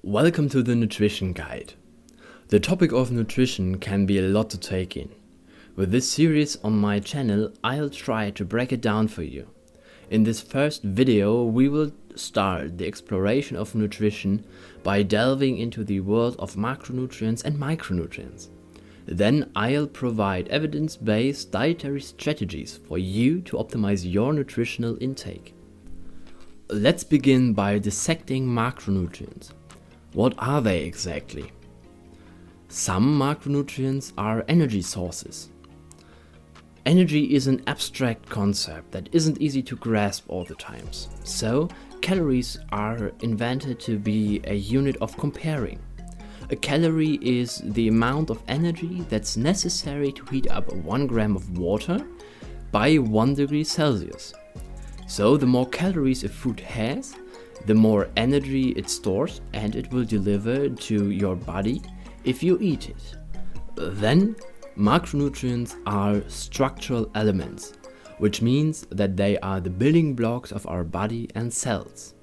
Welcome to the Nutrition Guide. The topic of nutrition can be a lot to take in. With this series on my channel, I'll try to break it down for you. In this first video, we will start the exploration of nutrition by delving into the world of macronutrients and micronutrients. Then I'll provide evidence-based dietary strategies for you to optimize your nutritional intake. Let's begin by dissecting macronutrients. What are they exactly? Some macronutrients are energy sources. Energy is an abstract concept that isn't easy to grasp all the times. So, calories are invented to be a unit of comparing. A calorie is the amount of energy that's necessary to heat up 1 gram of water by 1 degree Celsius. So, the more calories a food has, the more energy it stores and it will deliver to your body if you eat it. Then, macronutrients are structural elements, which means that they are the building blocks of our body and cells.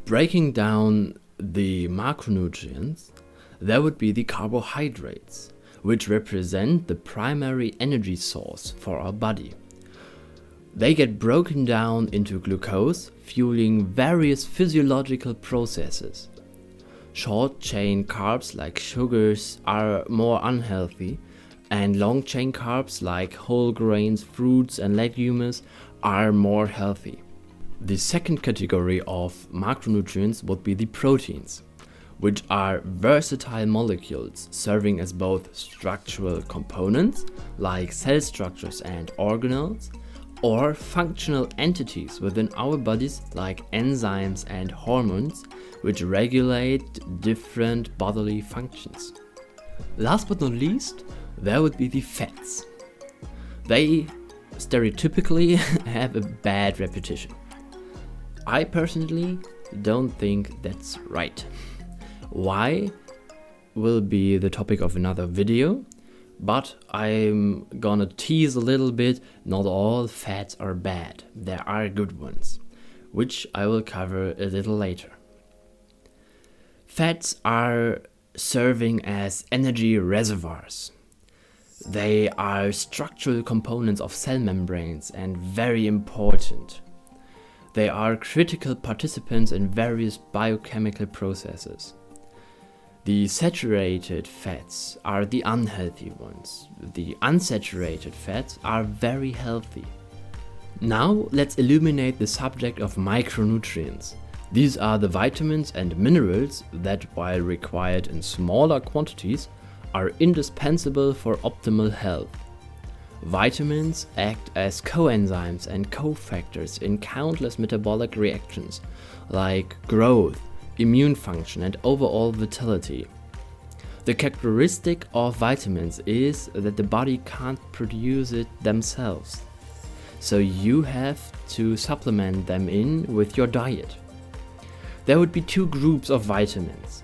Breaking down the macronutrients, there would be the carbohydrates, which represent the primary energy source for our body. They get broken down into glucose, fueling various physiological processes. Short-chain carbs like sugars are more unhealthy, and long-chain carbs like whole grains, fruits and legumes are more healthy. The second category of macronutrients would be the proteins, which are versatile molecules serving as both structural components like cell structures and organelles, or functional entities within our bodies like enzymes and hormones, which regulate different bodily functions. Last but not least, there would be the fats. They stereotypically have a bad reputation. I personally don't think that's right. Why will be the topic of another video, but I'm gonna tease a little bit. Not all fats are bad. There are good ones, which I will cover a little later. Fats are serving as energy reservoirs. They are structural components of cell membranes and very important. They are critical participants in various biochemical processes. The saturated fats are the unhealthy ones. The unsaturated fats are very healthy. Now let's illuminate the subject of micronutrients. These are the vitamins and minerals that, while required in smaller quantities, are indispensable for optimal health. Vitamins act as coenzymes and cofactors in countless metabolic reactions like growth, immune function and overall vitality. The characteristic of vitamins is that the body can't produce it themselves, so you have to supplement them in with your diet. There would be 2 groups of vitamins: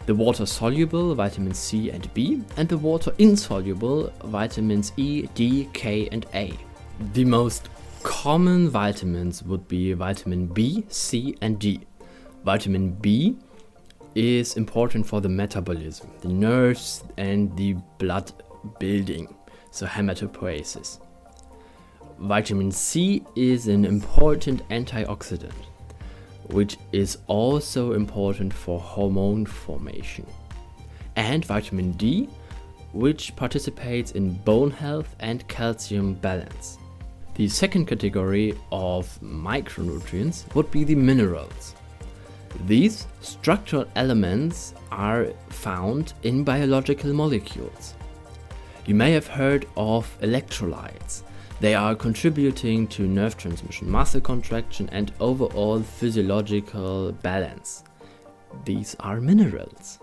the water-soluble vitamins C and B and the water-insoluble vitamins E, D, K and A. The most common vitamins would be vitamin B, C and D. Vitamin B is important for the metabolism, the nerves and the blood building, so hematopoiesis. Vitamin C is an important antioxidant, which is also important for hormone formation. And vitamin D, which participates in bone health and calcium balance. The second category of micronutrients would be the minerals. These structural elements are found in biological molecules. You may have heard of electrolytes. They are contributing to nerve transmission, muscle contraction and overall physiological balance. These are minerals.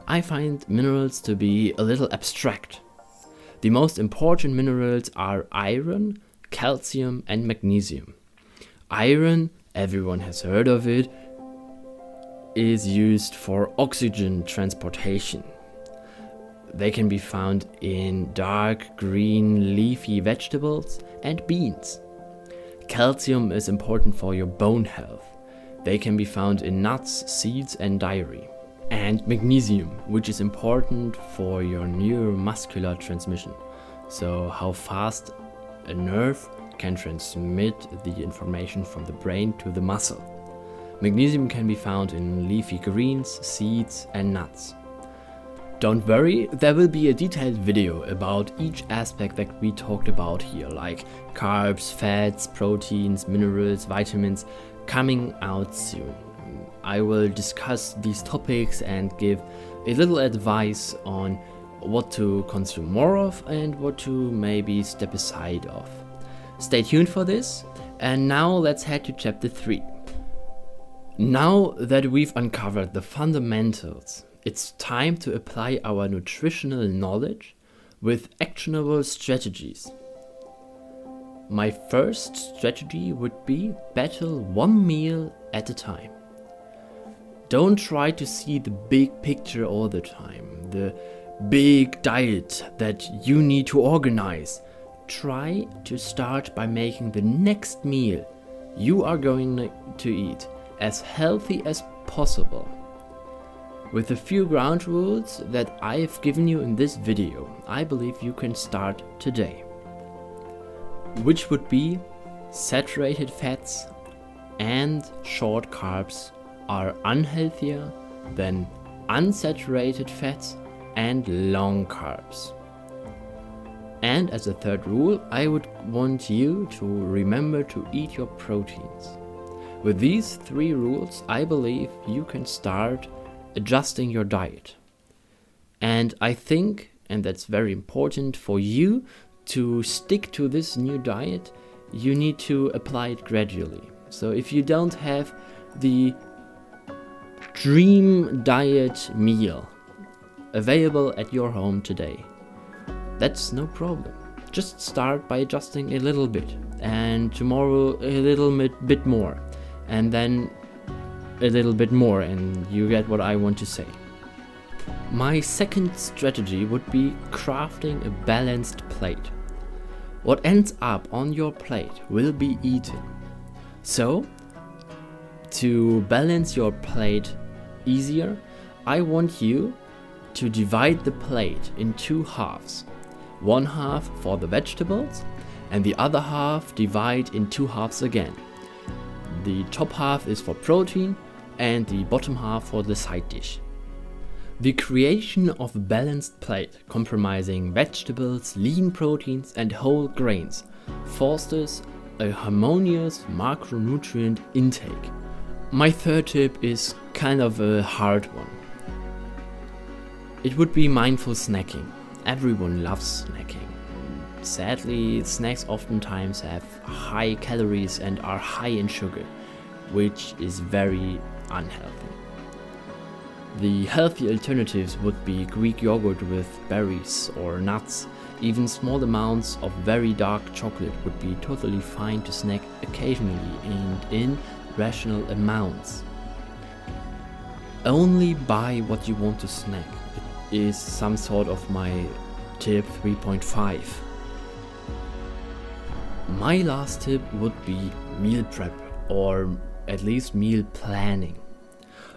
I find minerals to be a little abstract. The most important minerals are iron, calcium and magnesium. Iron, everyone has heard of it, is used for oxygen transportation. They can be found in dark green leafy vegetables and beans. Calcium is important for your bone health. They can be found in nuts, seeds and dairy. And magnesium, which is important for your neuromuscular transmission. So how fast a nerve can transmit the information from the brain to the muscle. Magnesium can be found in leafy greens, seeds and nuts. Don't worry, there will be a detailed video about each aspect that we talked about here, like carbs, fats, proteins, minerals, vitamins, coming out soon. I will discuss these topics and give a little advice on what to consume more of and what to maybe step aside of. Stay tuned for this, and now let's head to chapter 3. Now that we've uncovered the fundamentals, it's time to apply our nutritional knowledge with actionable strategies. My first strategy would be battle one meal at a time. Don't try to see the big picture all the time, the big diet that you need to organize. Try to start by making the next meal you are going to eat as healthy as possible. With a few ground rules that I've given you in this video, I believe you can start today. Which would be saturated fats and short carbs are unhealthier than unsaturated fats and long carbs. And as a third rule, I would want you to remember to eat your proteins. With these 3 rules, I believe you can start adjusting your diet. And I think, and that's very important for you to stick to this new diet, you need to apply it gradually. So if you don't have the dream diet meal available at your home today, that's no problem. Just start by adjusting a little bit, and tomorrow a little bit more, and then a little bit more, and you get what I want to say. My second strategy would be crafting a balanced plate. What ends up on your plate will be eaten. So, to balance your plate easier, I want you to divide the plate in 2 halves. One half for the vegetables, and the other half divide in 2 halves again. The top half is for protein, and the bottom half for the side dish. The creation of a balanced plate comprising vegetables, lean proteins and whole grains fosters a harmonious macronutrient intake. My third tip is kind of a hard one. It would be mindful snacking. Everyone loves snacking. Sadly, snacks oftentimes have high calories and are high in sugar, which is very unhealthy. The healthy alternatives would be Greek yogurt with berries or nuts. Even small amounts of very dark chocolate would be totally fine to snack occasionally and in rational amounts. Only buy what you want to snack. It is some sort of my tip 3.5. My last tip would be meal prep, or at least meal planning.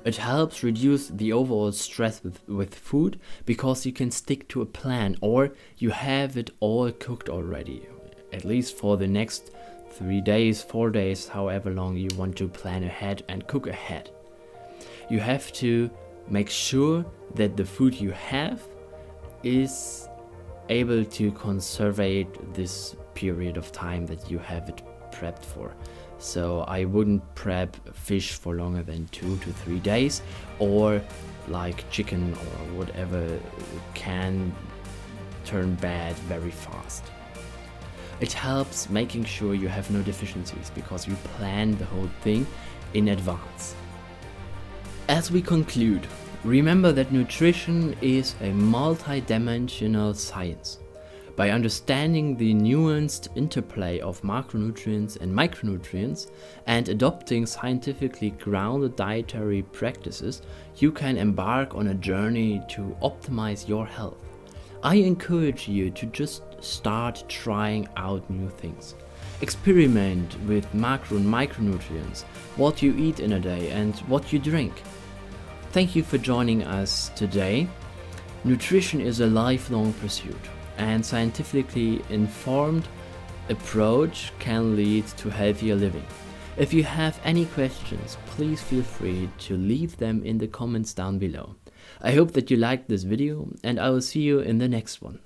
It helps reduce the overall stress with food because you can stick to a plan, or you have it all cooked already, at least for the next 3 days, 4 days, however long you want to plan ahead and cook ahead. You have to make sure that the food you have is able to conserve this period of time that you have it prepped for. So I wouldn't prep fish for longer than 2 to 3 days, or like chicken or whatever can turn bad very fast. It helps making sure you have no deficiencies because you plan the whole thing in advance. As we conclude, remember that nutrition is a multi-dimensional science. By understanding the nuanced interplay of macronutrients and micronutrients and adopting scientifically grounded dietary practices, you can embark on a journey to optimize your health. I encourage you to just start trying out new things. Experiment with macro and micronutrients, what you eat in a day and what you drink. Thank you for joining us today. Nutrition is a lifelong pursuit, and scientifically informed approach can lead to healthier living. If you have any questions, please feel free to leave them in the comments down below. I hope that you liked this video, and I will see you in the next one.